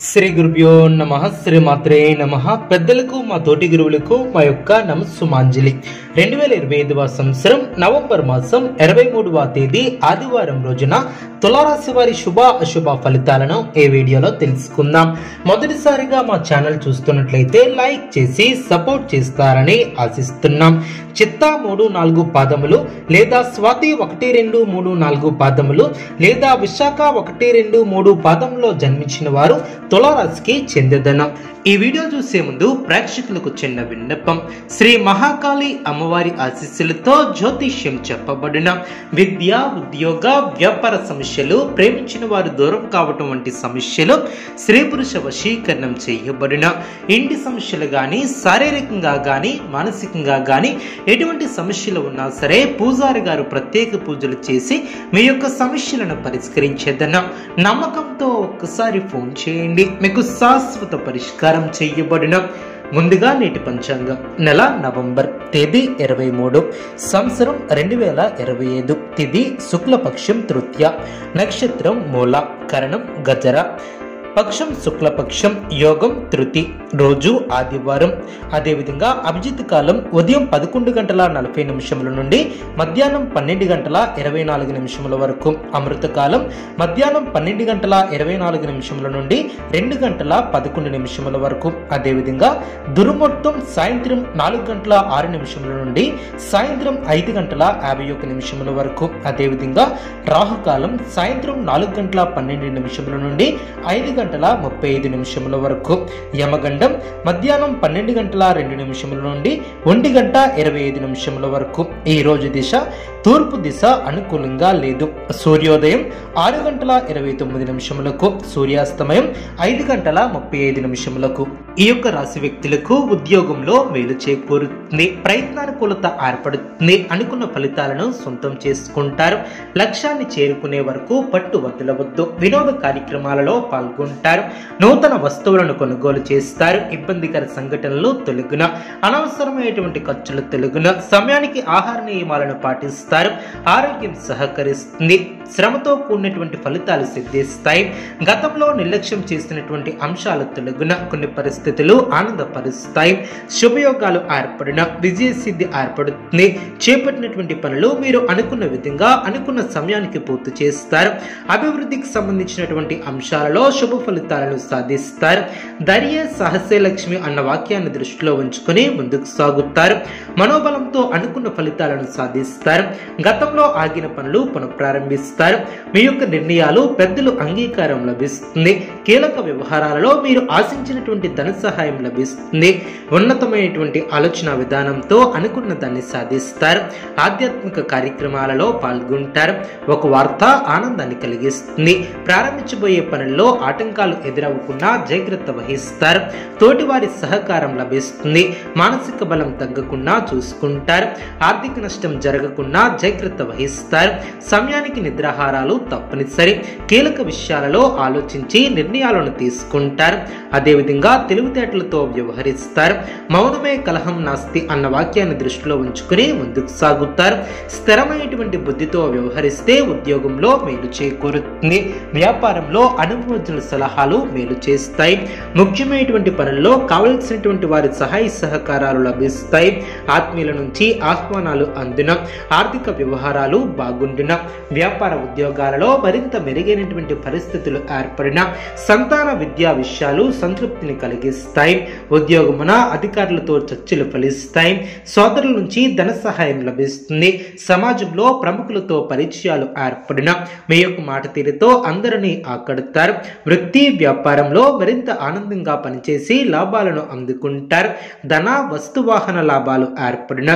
శ్రీ గురుభ్యో నమః శ్రీ మాత్రే నమః. పెద్దలకు మా తోటి గురువులకు మా యొక్క నమస్సుమాంజలి. 2025వ సంవత్సరం నవంబర్ మాసం 23వ తేదీ ఆదివారం రోజున తులారాశి వారి శుభ అశుభ ఫలితాలను ఈ వీడియోలో తెలుసుకుందాం. మొదటిసారిగా మా ఛానల్ చూస్తున్నట్లయితే లైక్ చేసి సపోర్ట్ చేస్తారని ఆశిస్తున్నాం. చిత్తా 3-4 పాదములు లేదా స్వాతి 1-2-3-4 పాదములు లేదా విశాఖ 1-2-3 పాదములో జన్మించిన వారు తులారాశికి చెందదనం. ఈ వీడియో చూసే ముందు ప్రేక్షకులకు చిన్న విన్నపం. శ్రీ మహాకాళి అమ్మవారి ఆశీస్సులతో జ్యోతిష్యం చెప్పబడిన విద్య, ఉద్యోగ, వ్యాపార సమస్యలు, ప్రేమించిన వారు దూరం కావటం వంటి సమస్యలు, స్త్రీ పురుష వశీకరణం చేయబడిన ఇంటి సమస్యలు గాని, శారీరకంగా గాని, మానసికంగా గాని ఎటువంటి సమస్యలు ఉన్నా సరే పూజారి గారు ప్రత్యేక పూజలు చేసి మీ యొక్క సమస్యలను పరిష్కరించేదన్న నమ్మకంతో ఒక్కసారి ఫోన్ చేయండి, మీకు శాశ్వత పరిష్కారం చేయబడిన. ముందుగా నేటి పంచాంగం. నెల నవంబర్, తేదీ 23, సంవత్సరం 2025, తిథి శుక్లపక్షం తృతీయ, నక్షత్రం మూల, కరణం గజర, పక్షం శుక్లపక్షం, యోగం తృతి, రోజు ఆదివారం. అదేవిధంగా అభిజిత్ కాలం ఉదయం 11:40 నుండి మధ్యాహ్నం 12:24 వరకు, అమృత కాలం మధ్యాహ్నం 12:24 నుండి 2:11 వరకు. అదేవిధంగా దుర్ముహూర్తం సాయంత్రం 4:06 నుండి సాయంత్రం 5:51 వరకు. అదేవిధంగా రాహుకాలం సాయంత్రం 4:12 నుండి 5:35 వరకు. యమగండం మధ్యాహ్నం 12:02 నుండి 1:25 వరకు. ఈ రోజు దిశ తూర్పు దిశ అనుకూలంగా లేదు. సూర్యోదయం 6:29, సూర్యాస్తమయం 5:35. ఈ యొక్క రాశి వ్యక్తులకు ఉద్యోగంలో మేలు చేకూరుతుంది, ప్రయత్నానుకూలత ఏర్పడుతుంది, అనుకున్న ఫలితాలను సొంతం చేసుకుంటారు. లక్ష్యాన్ని చేరుకునే వరకు పట్టు వదలవద్దు. వినోద కార్యక్రమాలలో పాల్గొంటారు. నూతన వస్తువులను కొనుగోలు చేస్తారు. ఇబ్బందికర సంఘటనలు తొలగున, అనవసరమైనటువంటి ఖర్చులు తొలగున, సమయానికి ఆహార నియమాలను పాటిస్తారు. ఆరోగ్యం సహకరిస్తుంది. శ్రమతో కూడినటువంటి ఫలితాలు సిద్ధిస్తాయి. గతంలో నిర్లక్ష్యం చేసినటువంటి అంశాలు తొలగున, కొన్ని పరిస్థితులు ఆనందపరుస్తాయి. శుభయోగాలు ఏర్పడిన, విజయసిద్ధి ఏర్పడుతుంది. చేపట్టినటువంటి పనులు మీరు అనుకున్న విధంగా అనుకున్న సమయానికి పూర్తి చేస్తారు. అభివృద్ధికి సంబంధించినటువంటి అంశాలలో శుభ ఫలితాలను సాధిస్తారు. ధైర్య సాహసే లక్ష్మి అన్న వాక్యాన్ని దృష్టిలో ఉంచుకొని ముందుకు సాగుతారు. మనోబలంతో అనుకున్న ఫలితాలను సాధిస్తారు. గతంలో ఆగిన పనులు పునఃప్రారంభిస్తారు. మీ యొక్క నిర్ణయాలు పెద్దలు అంగీకారం లభిస్తుంది. కీలక వ్యవహారాలలో మీరు ఆశించినటువంటి ధన సహాయం లభిస్తుంది. ఉన్నతమైనటువంటి ఆలోచన విధానంతో అనుకున్న దాన్ని సాధిస్తారు. ఆధ్యాత్మిక కార్యక్రమాలలో పాల్గొంటారు. ఒక వార్త ఆనందాన్ని కలిగిస్తుంది. ప్రారంభించబోయే పనుల్లో ఆటంకాలు ఎదురవ్వకుండా జాగ్రత్త వహిస్తారు. తోటివారి సహకారం లభిస్తుంది. మానసిక బలం తగ్గకుండా చూసుకుంటారు. ఆర్థిక నష్టం జరగకుండా జాగ్రత్త వహిస్తారు. సమయానికి నిద్రాహారాలు తప్పనిసరి. కీలక విషయాలలో ఆలోచించి నిర్ణయాలను తీసుకుంటారు. అదేవిధంగా తెలివితేటలతో వ్యవహరిస్తారు. మౌనమే కలహం నాస్తి అన్న వాక్యాన్ని దృష్టిలో ఉంచుకుని ముందుకు సాగుతారు. స్థిరమైనటువంటి బుద్ధితో వ్యవహరిస్తే ఉద్యోగంలో మేలు చేకూరుతుంది. వ్యాపారంలో అనుభవజ్ఞుల సలహాలు మేలు చేస్తాయి. ముఖ్యమైనటువంటి పనుల్లో కావలసినటువంటి వారి సహాయ సహకారాలు లభిస్తాయి. ఆత్మీయుల నుంచి ఆహ్వానాలు అందున, ఆర్థిక వ్యవహారాలు బాగుండిన, వ్యాపార ఉద్యోగాలలో మరింత మెరుగైనటువంటి పరిస్థితులు ఏర్పడిన, సంతాన విద్యా విషయాలు సంతృప్తిని కలిగిస్తాయి. ఉద్యోగమున అధికారులతో చర్చలు ఫలిస్తాయి. సోదరుల నుంచి ధన సహాయం లభిస్తుంది. సమాజంలో ప్రముఖులతో పరిచయాలు ఏర్పడిన, మీ యొక్క మాట తీరుతో అందరినీ ఆకడతారు. వృత్తి వ్యాపారంలో మరింత ఆనందంగా పనిచేసి లాభాలను అందుకుంటారు. ధన వస్తువాహన లాభాలు ఏర్పడిన,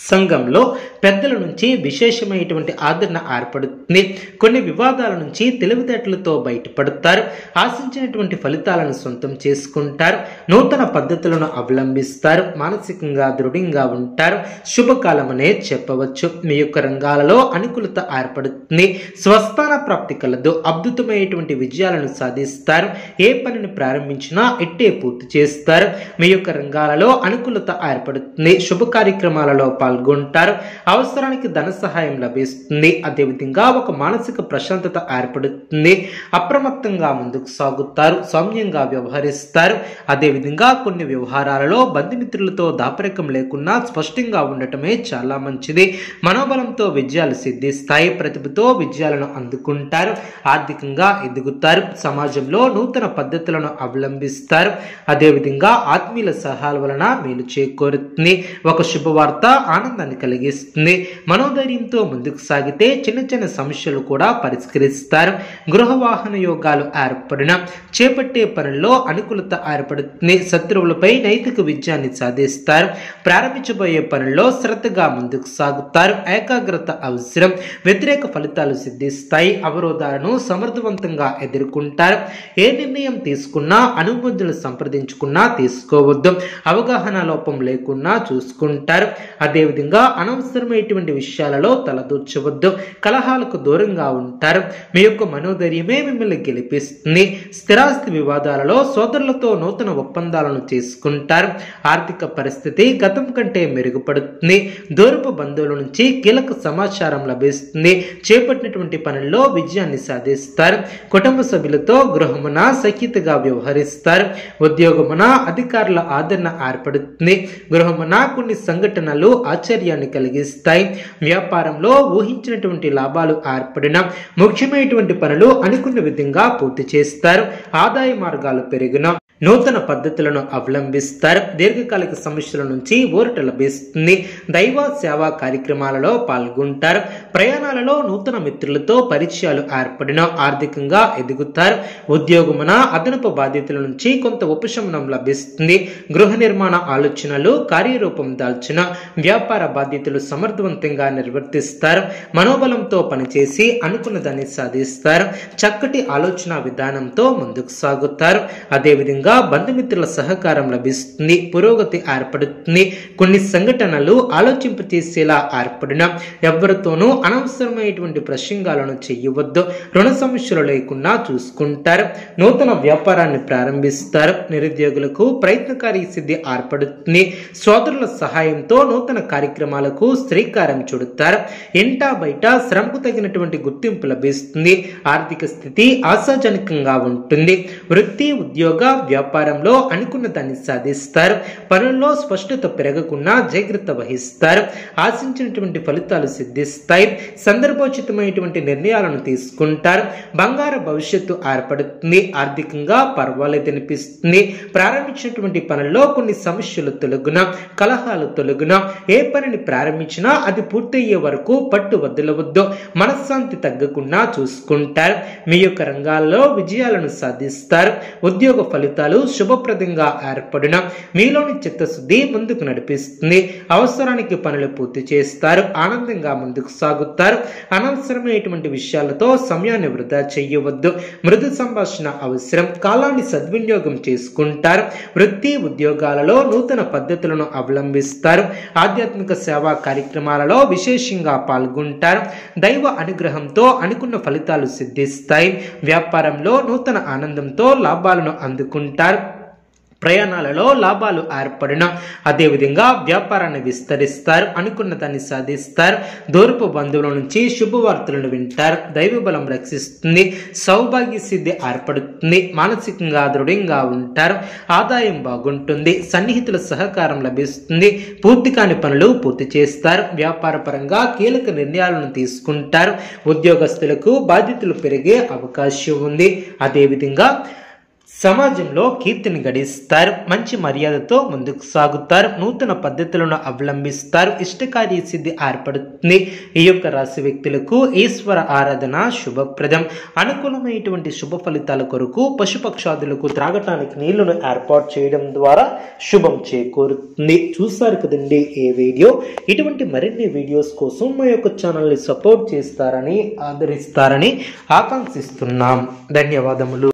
సంఘంలో పెద్దల నుంచి విశేషమైనటువంటి ఆదరణ ఏర్పడుతుంది. కొన్ని వివాదాల నుంచి తెలివితేటలతో బయటపడతారు. ఆశించినటువంటి ఫలితాలను సొంతం చేసుకుంటారు. నూతన పద్ధతులను అవలంబిస్తారు. మానసికంగా దృఢంగా ఉంటారు. శుభకాలం అనే చెప్పవచ్చు. మీ యొక్క రంగాలలో అనుకూలత ఏర్పడుతుంది. స్వస్థాన ప్రాప్తి కలదు. అద్భుతమైనటువంటి విజయాలను సాధిస్తారు. ఏ పనిని ప్రారంభించినా ఇట్టే పూర్తి చేస్తారు. మీ యొక్క రంగాలలో అనుకూలత ఏర్పడుతుంది. శుభ కార్యక్రమాలలో పాల్గొంటారు. అవసరానికి ధన సహాయం లభిస్తుంది. అదేవిధంగా ఒక మానసిక ప్రశాంతత ఏర్పడుతుంది. అప్రమత్తంగా ముందుకు సాగుతారు. సౌమ్యంగా వ్యవహరిస్తారు. అదేవిధంగా కొన్ని వ్యవహారాలలో బంధుమిత్రులతో దాపరికం లేకుండా స్పష్టంగా ఉండటమే చాలా మంచిది. మనోబలంతో విజయాలు సిద్ధిస్తాయి. ప్రతిభతో విజయాలను అందుకుంటారు. ఆర్థికంగా ఎదుగుతారు. సమాజంలో నూతన పద్ధతులను అవలంబిస్తారు. అదేవిధంగా ఆత్మీయుల సహాయాల వలన మేలు చేకూరుతుంది. ఒక శుభవార్త ఆనందాన్ని కలిగిస్తుంది. మనోధైర్యంతో ముందుకు సాగితే చిన్న చిన్న సమస్యలు కూడా పరిష్కరిస్తారు. గృహ వాహన యోగాలు ఏర్పడిన చేపట్టే పనుల్లో అనుకూలత ఏర్పడుతుంది. శత్రువులపై నైతిక విజయాన్ని సాధిస్తారు. ప్రారంభించబోయే పనుల్లో శ్రద్ధగా ముందుకు సాగుతారు. ఏకాగ్రత అవసరం. వ్యతిరేక ఫలితాలు సిద్ధిస్తాయి. అవరోధాలను సమర్థవంతంగా ఎదుర్కొంటారు. ఏ నిర్ణయం తీసుకున్నా అనుమతులు సంప్రదించుకున్నా తీసుకోవద్దు. అవగాహన లోపం లేకుండా చూసుకుంటారు. అదేవిధంగా అనవసరమైనటువంటి విషయాలలో తలదూర్చవద్దు. కలహాలకు దూరంగా ఉంటారు. మీ యొక్క మనోధైర్యమే మిమ్మల్ని గెలిపిస్తుంది. స్థిరాస్తి వివాదాలలో సోదరులతో నూతన ఒప్పందాలను చేసుకుంటారు. ఆర్థిక పరిస్థితి గతం కంటే మెరుగుపడుతుంది. దూరపు బంధువుల నుంచి కీలక సమాచారం లభిస్తుంది. చేపట్టినటువంటి పనుల్లో విజయాన్ని సాధిస్తారు. కుటుంబ సభ్యులతో గృహమున సఖ్యతగా వ్యవహరిస్తారు. ఉద్యోగమున అధికారుల ఆదరణ ఏర్పడుతుంది. గృహమున కొన్ని సంఘటనలు ఆశ్చర్యాన్ని కలిగిస్తాయి. వ్యాపారంలో ఊహించినటువంటి లాభాలు ఏర్పడిన ముఖ్యమైనటువంటి పనులు అనుకున్న విధంగా పూర్తి చేస్తారు. ఆదాయ మార్గాలు పెరిగిన నూతన పద్ధతులను అవలంబిస్తారు. దీర్ఘకాలిక సమస్యల నుంచి ఊరట లభిస్తుంది. దైవ సేవా కార్యక్రమాలలో పాల్గొంటారు. ప్రయాణాలలో నూతన మిత్రులతో పరిచయాలు ఏర్పడిన ఆర్థికంగా ఎదుగుతారు. ఉద్యోగమున అదనపు బాధ్యతల నుంచి కొంత ఉపశమనం లభిస్తుంది. గృహ నిర్మాణ ఆలోచనలు కార్యరూపం దాల్చిన వ్యాపార బాధ్యతలు సమర్థవంతంగా నిర్వర్తిస్తారు. మనోబలంతో పనిచేసి అనుకున్న దాన్ని సాధిస్తారు. చక్కటి ఆలోచన విధానంతో ముందుకు సాగుతారు. అదేవిధంగా బంధుమిత్రుల సహకారం లభిస్తుంది. పురోగతి ఏర్పడుతుంది. కొన్ని సంఘటనలు ఆలోచింపచేసేలా ఏర్పడిన ఎవరితోనూ అనవసరమైనటువంటి ప్రసంగాలను చేయవద్దు. రుణ సమస్యలు లేకుండా చూసుకుంటారు. నూతన వ్యాపారాన్ని ప్రారంభిస్తారు. నిరుద్యోగులకు ప్రయత్నకారి సిద్ధి ఏర్పడుతుంది. సోదరుల సహాయంతో నూతన కార్యక్రమాలకు శ్రీకారం చుడతారు. ఇంటా బయట శ్రమకు తగినటువంటి గుర్తింపు లభిస్తుంది. ఆర్థిక స్థితి ఆశాజనకంగా ఉంటుంది. వృత్తి ఉద్యోగ వ్యాపారంలో అనుకున్న దాన్ని సాధిస్తారు. పనుల్లో స్పష్టత పెరగకుండా జాగ్రత్త వహిస్తారు. ఆశించినటువంటి ఫలితాలు సిద్ధిస్తాయి. సందర్భోచితమైనటువంటి నిర్ణయాలను తీసుకుంటారు. బంగారు భవిష్యత్తు ఏర్పడుతుంది. ఆర్థికంగా పర్వాలేదనిపిస్తుంది. ప్రారంభించినటువంటి పనుల్లో కొన్ని సమస్యలు తొలగున కలహాలు తొలగున ఏ పనిని ప్రారంభించినా అది పూర్తయ్యే వరకు పట్టు వదలవద్దు. మనశ్శాంతి తగ్గకుండా చూసుకుంటారు. మీ యొక్క రంగాల్లో విజయాలను సాధిస్తారు. ఉద్యోగ ఫలితాలు శుభప్రదంగా ఏర్పడిన మీలోని చిత్తశుద్ధి ముందుకు నడిపిస్తుంది. అవసరానికి పనులు పూర్తి చేస్తారు. ఆనందంగా ముందుకు సాగుతారు. అనవసరమైనటువంటి విషయాలతో సమయాన్ని వృధా చేయవద్దు. మృదు సంభాషణ అవసరం. కాలాన్ని సద్వినియోగం చేసుకుంటారు. వృత్తి ఉద్యోగాలలో నూతన పద్ధతులను అవలంబిస్తారు. ఆధ్యాత్మిక సేవా కార్యక్రమాలలో విశేషంగా పాల్గొంటారు. దైవ అనుగ్రహంతో అనుకున్న ఫలితాలు సిద్ధిస్తాయి. వ్యాపారంలో నూతన ఆనందంతో లాభాలను అందుకుంటారు. ప్రయాణాలలో లాభాలు ఏర్పడిన అదేవిధంగా వ్యాపారాన్ని విస్తరిస్తారు. అనుకున్న దాన్ని సాధిస్తారు. దూరపు బంధువుల నుంచి శుభవార్తలను వింటారు. దైవ బలం రక్షిస్తుంది. సౌభాగ్య సిద్ధి ఏర్పడుతుంది. మానసికంగా దృఢంగా ఉంటారు. ఆదాయం బాగుంటుంది. సన్నిహితుల సహకారం లభిస్తుంది. పూర్తి కాని పనులు పూర్తి చేస్తారు. వ్యాపార పరంగా కీలక నిర్ణయాలను తీసుకుంటారు. ఉద్యోగస్తులకు బాధ్యతలు పెరిగే అవకాశం ఉంది. అదేవిధంగా సమాజంలో కీర్తిని గడిస్తారు. మంచి మర్యాదతో ముందుకు సాగుతారు. నూతన పద్ధతులను అవలంబిస్తారు. ఇష్టకార్య సిద్ధి ఏర్పడుతుంది. ఈ యొక్క రాశి వ్యక్తులకు ఈశ్వర ఆరాధన శుభప్రదం. అనుకూలమైనటువంటి శుభ ఫలితాల కొరకు పశుపక్షాదులకు త్రాగటానికి నీళ్లను ఏర్పాటు చేయడం ద్వారా శుభం చేకూరుతుంది. చూసారు కదండి ఈ వీడియో. ఇటువంటి మరిన్ని వీడియోస్ కోసం మా యొక్క ఛానల్ని సపోర్ట్ చేస్తారని ఆదరిస్తారని ఆకాంక్షిస్తున్నాం. ధన్యవాదములు.